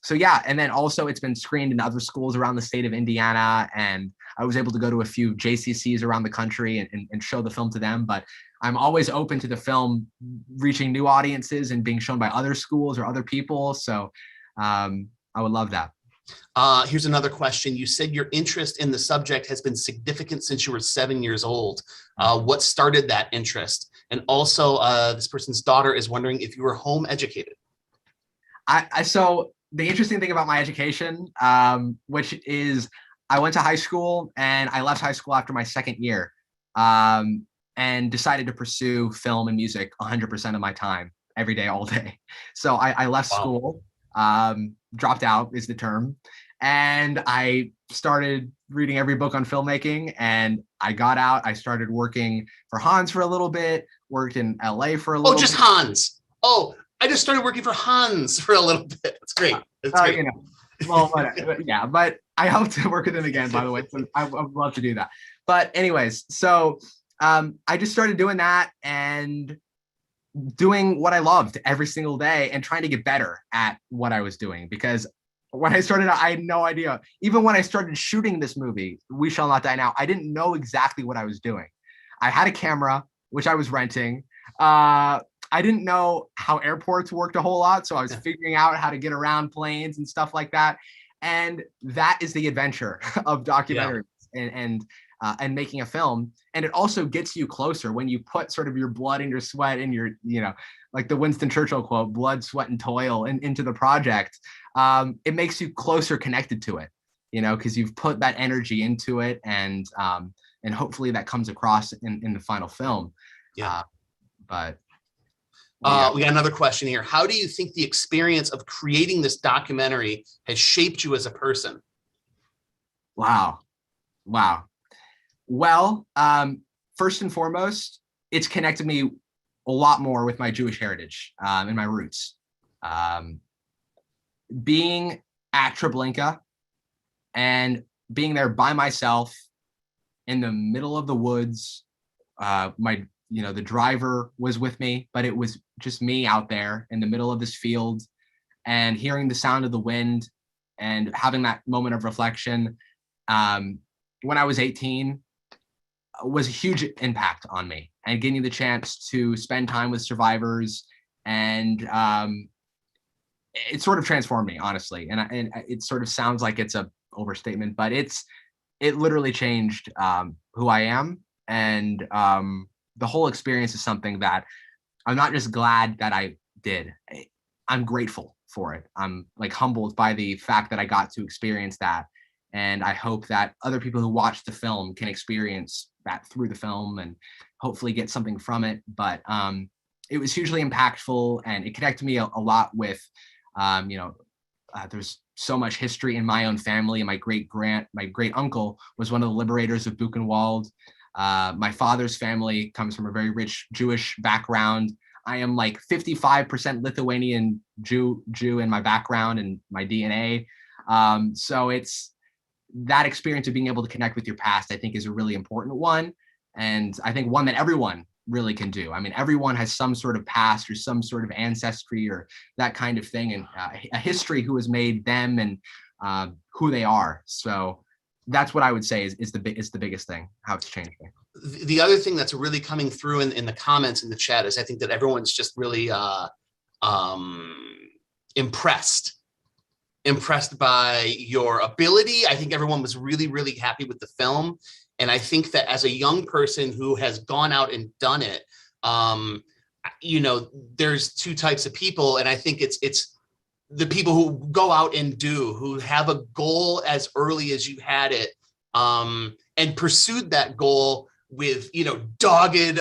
so, yeah. And then also it's been screened in other schools around the state of Indiana. And I was able to go to a few JCCs around the country and show the film to them. But I'm always open to the film reaching new audiences and being shown by other schools or other people. So I would love that. Here's another question. You said your interest in the subject has been significant since you were 7 years old. What started that interest? And also, this person's daughter is wondering if you were home educated. So the interesting thing about my education, which is I went to high school and I left high school after my second year. And decided to pursue film and music 100% of my time, every day, all day. So I left school, dropped out is the term, and I started reading every book on filmmaking. And I got out. I started working for Hans for a little bit, worked in LA for a little bit. Oh, just Hans. Oh, I just started working for Hans for a little bit. That's great. That's great. Well, whatever. Yeah, but I hope to work with him again, by the way. So I would love to do that. But anyways, so I just started doing that and doing what I loved every single day and trying to get better at what I was doing. Because when I started, I had no idea. Even when I started shooting this movie, We Shall Not Die Now, I didn't know exactly what I was doing. I had a camera, which I was renting. I didn't know how airports worked a whole lot. So I was figuring out how to get around planes and stuff like that. And that is the adventure of documentaries and making a film. And it also gets you closer when you put sort of your blood and your sweat and your, like the Winston Churchill quote, blood, sweat, and toil into the project. It makes you closer connected to it, because you've put that energy into it, and hopefully that comes across in the final film. Yeah. But we got another question here. How do you think the experience of creating this documentary has shaped you as a person? Wow. Well, first and foremost, it's connected me a lot more with my Jewish heritage and my roots. Being at Treblinka and being there by myself in the middle of the woods, the driver was with me, but it was just me out there in the middle of this field and hearing the sound of the wind and having that moment of reflection. When I was 18, was a huge impact on me, and getting the chance to spend time with survivors, and it sort of transformed me, honestly. And it sort of sounds like it's a overstatement, but it literally changed who I am. And the whole experience is something that I'm not just glad that I did. I'm grateful for it. I'm like humbled by the fact that I got to experience that. And I hope that other people who watch the film can experience that through the film and hopefully get something from it. But it was hugely impactful, and it connected me a lot with, there's so much history in my own family. And my great uncle was one of the liberators of Buchenwald. My father's family comes from a very rich Jewish background. I am like 55% Lithuanian Jew in my background and my DNA. So it's that experience of being able to connect with your past, I think, is a really important one. And I think one that everyone really can do. I mean, everyone has some sort of past or some sort of ancestry or that kind of thing, and a history who has made them and who they are. So that's what I would say is the biggest thing, how it's changed me. The other thing that's really coming through in the comments in the chat is I think that everyone's just really impressed by your ability. I think everyone was really, really happy with the film. And I think that as a young person who has gone out and done it, you know, there's two types of people. And I think it's the people who go out and do, who have a goal as early as you had it, and pursued that goal with, you know, dogged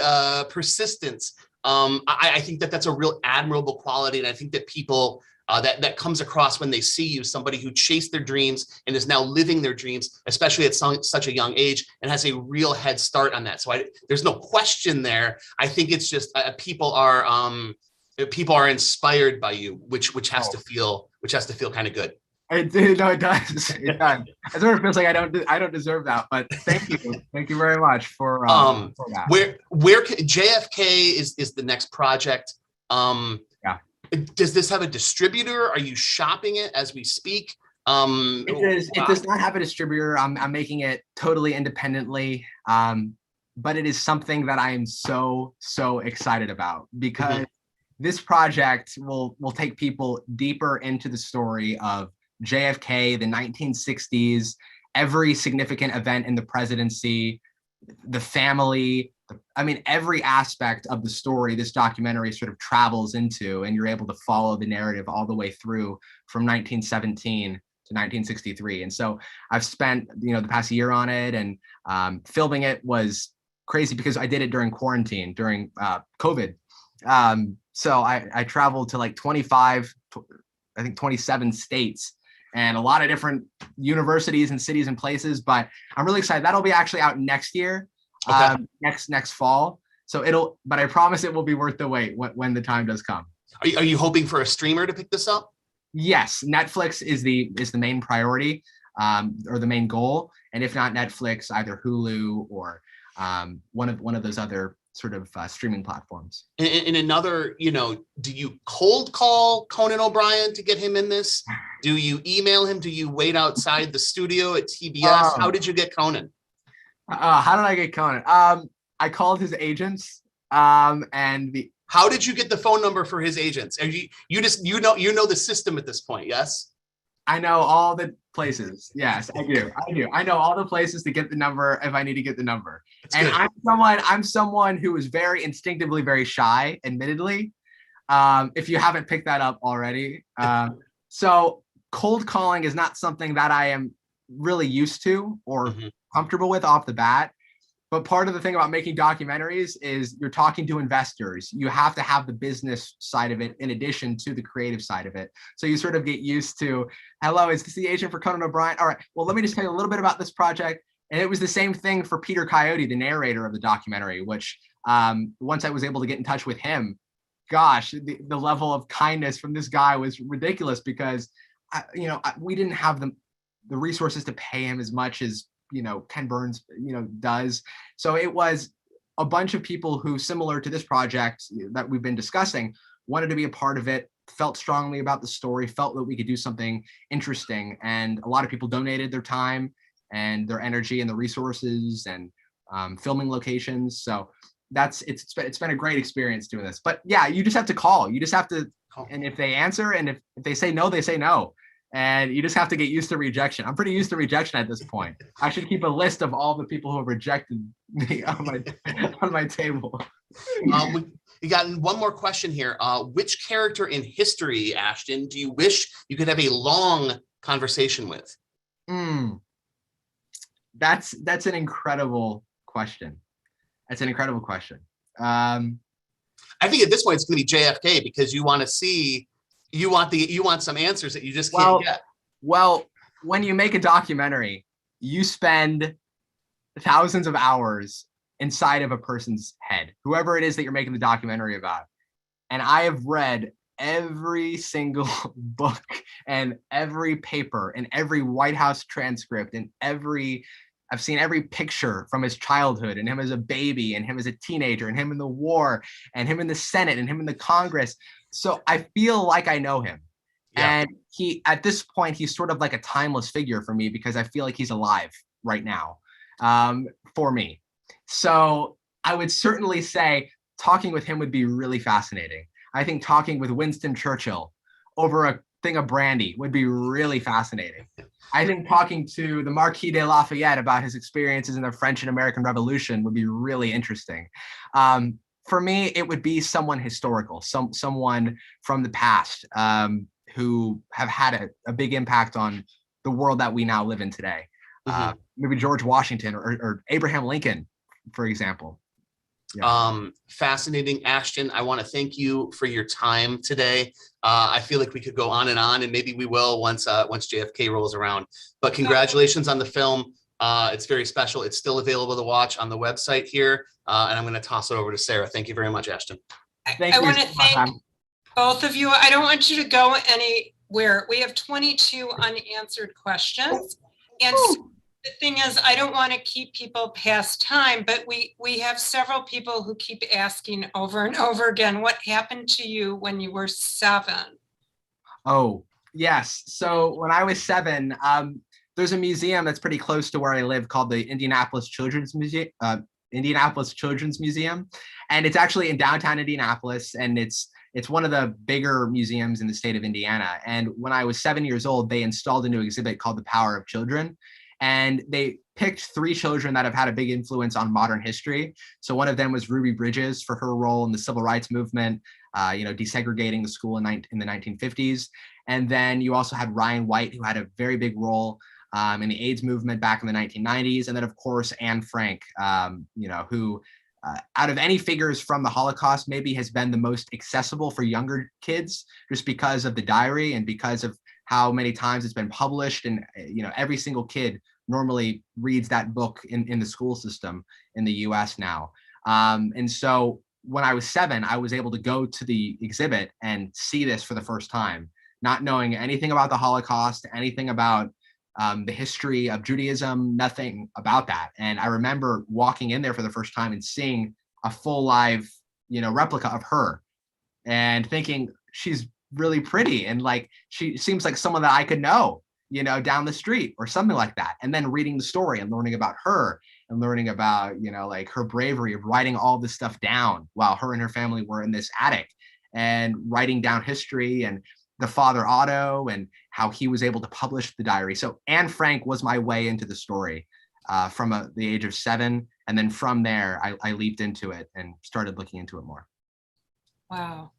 persistence. I think that that's a real admirable quality. And I think that people that comes across when they see you, somebody who chased their dreams and is now living their dreams, especially at such a young age, and has a real head start on that. So there's no question there. I think it's just people are inspired by you, which has to feel kind of good. No, it does. It does. It sort of feels like I don't deserve that, but thank you very much for that. Where JFK is the next project. Yeah. Does this have a distributor? Are you shopping it as we speak? It does not have a distributor. I'm making it totally independently, but it is something that I am so excited about, because this project will take people deeper into the story of JFK, the 1960s, every significant event in the presidency, the family. I mean, every aspect of the story this documentary sort of travels into, and you're able to follow the narrative all the way through from 1917 to 1963. And so I've spent, you know, the past year on it, and filming it was crazy because I did it during quarantine, during COVID. So I traveled to like 27 states and a lot of different universities and cities and places, but I'm really excited. That'll be actually out next year. Okay. Next fall. So but I promise it will be worth the wait when the time does come. Are you hoping for a streamer to pick this up? Yes, Netflix is the main priority, or the main goal. And if not Netflix, either Hulu or one of those other sort of streaming platforms. In another, you know, do you cold call Conan O'Brien to get him in this? Do you email him? Do you wait outside the studio at TBS? How did you get Conan? How did I get Conan? I called his agents, and How did you get the phone number for his agents? Are you know the system at this point? Yes. I know all the places. Yes, I do. I know all the places to get the number if I need to get the number. That's and good. I'm someone who is very instinctively very shy, admittedly. If you haven't picked that up already. So cold calling is not something that I am really used to or comfortable with off the bat. But part of the thing about making documentaries is you're talking to investors. You have to have the business side of it in addition to the creative side of it. So you sort of get used to, hello, is this the agent for Conan O'Brien? All right, well, let me just tell you a little bit about this project. And it was the same thing for Peter Coyote, the narrator of the documentary, which once I was able to get in touch with him, gosh, the level of kindness from this guy was ridiculous, because we didn't have the resources to pay him as much as Ken Burns does. So it was a bunch of people who, similar to this project that we've been discussing, wanted to be a part of it, felt strongly about the story, felt that we could do something interesting, and a lot of people donated their time and their energy and the resources and filming locations. So it's been a great experience doing this. But yeah, you just have to call. You just have to, and if they answer, and if they say no, they say no. And you just have to get used to rejection. I'm pretty used to rejection at this point. I should keep a list of all the people who have rejected me on my table. We got one more question here. Which character in history, Ashton, do you wish you could have a long conversation with? That's an incredible question. That's an incredible question. I think at this point it's going to be JFK, because you want to see. You want some answers that you just can't get. Well, when you make a documentary, you spend thousands of hours inside of a person's head, whoever it is that you're making the documentary about. And I have read every single book and every paper and every White House transcript and I've seen every picture from his childhood, and him as a baby, and him as a teenager, and him in the war, and him in the Senate, and him in the Congress. So I feel like I know him. And he, at this point, he's sort of like a timeless figure for me because I feel like he's alive right now for me. So I would certainly say talking with him would be really fascinating. I think talking with Winston Churchill over a thing of brandy would be really fascinating. I think talking to the Marquis de Lafayette about his experiences in the French and American Revolution would be really interesting. For me, it would be someone historical, someone from the past who have had a big impact on the world that we now live in today. Maybe George Washington or Abraham Lincoln, for example. Fascinating, Ashton. I want to thank you for your time today. I feel like we could go on, and maybe we will once JFK rolls around. But congratulations on the film. It's very special. It's still available to watch on the website here. And I'm going to toss it over to Sarah. Thank you very much, Ashton. I want to thank both of you. I don't want you to go anywhere. We have 22 unanswered questions. And the thing is, I don't want to keep people past time, but we have several people who keep asking over and over again, what happened to you when you were 7? Oh, yes. So when I was 7, there's a museum that's pretty close to where I live called the Indianapolis Children's Museum. And it's actually in downtown Indianapolis, and it's one of the bigger museums in the state of Indiana. And when I was 7 years old, they installed a new exhibit called The Power of Children. And they picked 3 children that have had a big influence on modern history. So one of them was Ruby Bridges for her role in the civil rights movement, desegregating the school in the 1950s. And then you also had Ryan White, who had a very big role in the AIDS movement back in the 1990s. And then, of course, Anne Frank, who out of any figures from the Holocaust, maybe has been the most accessible for younger kids just because of the diary and because of how many times it's been published. And, every single kid normally reads that book in the school system in the US now. And so when I was 7, I was able to go to the exhibit and see this for the first time, not knowing anything about the Holocaust, anything about the history of Judaism, nothing about that. And I remember walking in there for the first time and seeing a full live, replica of her and thinking she's really pretty. And like, she seems like someone that I could know, down the street or something like that. And then reading the story and learning about her and learning about, like her bravery of writing all this stuff down while her and her family were in this attic and writing down history and the father Otto and how he was able to publish the diary. So Anne Frank was my way into the story from the age of 7. And then from there, I leaped into it and started looking into it more. Wow.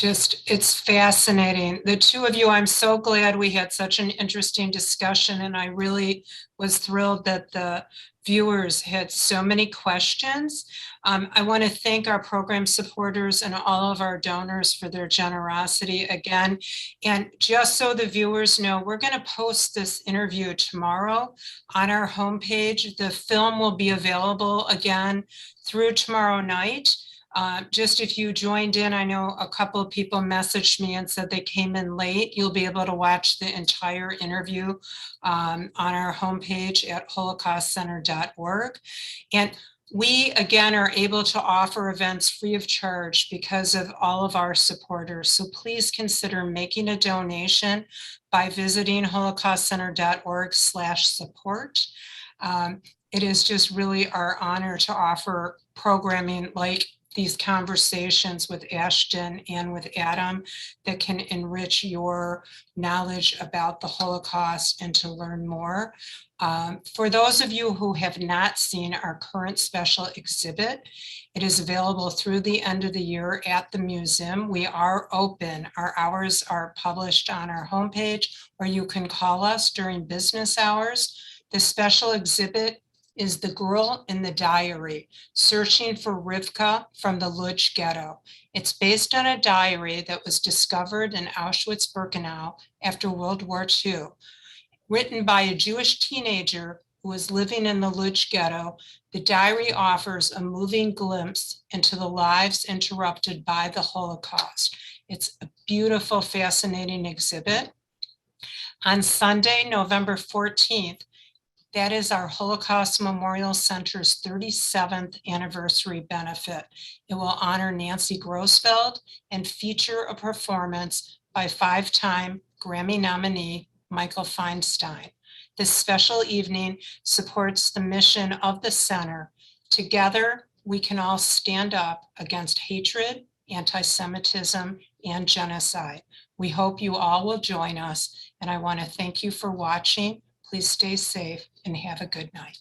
It's fascinating. The two of you, I'm so glad we had such an interesting discussion, and I really was thrilled that the viewers had so many questions. I want to thank our program supporters and all of our donors for their generosity again. And just so the viewers know, we're going to post this interview tomorrow on our homepage. The film will be available again through tomorrow night. Just if you joined in, I know a couple of people messaged me and said they came in late. You'll be able to watch the entire interview on our homepage at holocaustcenter.org. And we, again, are able to offer events free of charge because of all of our supporters. So please consider making a donation by visiting holocaustcenter.org/support. It is just really our honor to offer programming like these conversations with Ashton and with Adam that can enrich your knowledge about the Holocaust and to learn more. For those of you who have not seen our current special exhibit, it is available through the end of the year at the museum. We are open. Our hours are published on our homepage, or you can call us during business hours. The special exhibit is The Girl in the Diary, Searching for Rivka from the Lodz Ghetto. It's based on a diary that was discovered in Auschwitz-Birkenau after World War II. Written by a Jewish teenager who was living in the Lodz Ghetto, the diary offers a moving glimpse into the lives interrupted by the Holocaust. It's a beautiful, fascinating exhibit. On Sunday, November 14th, that is our Holocaust Memorial Center's 37th anniversary benefit. It will honor Nancy Grossfeld and feature a performance by 5-time Grammy nominee Michael Feinstein. This special evening supports the mission of the center. Together, we can all stand up against hatred, anti-Semitism, and genocide. We hope you all will join us, and I want to thank you for watching. Please stay safe and have a good night.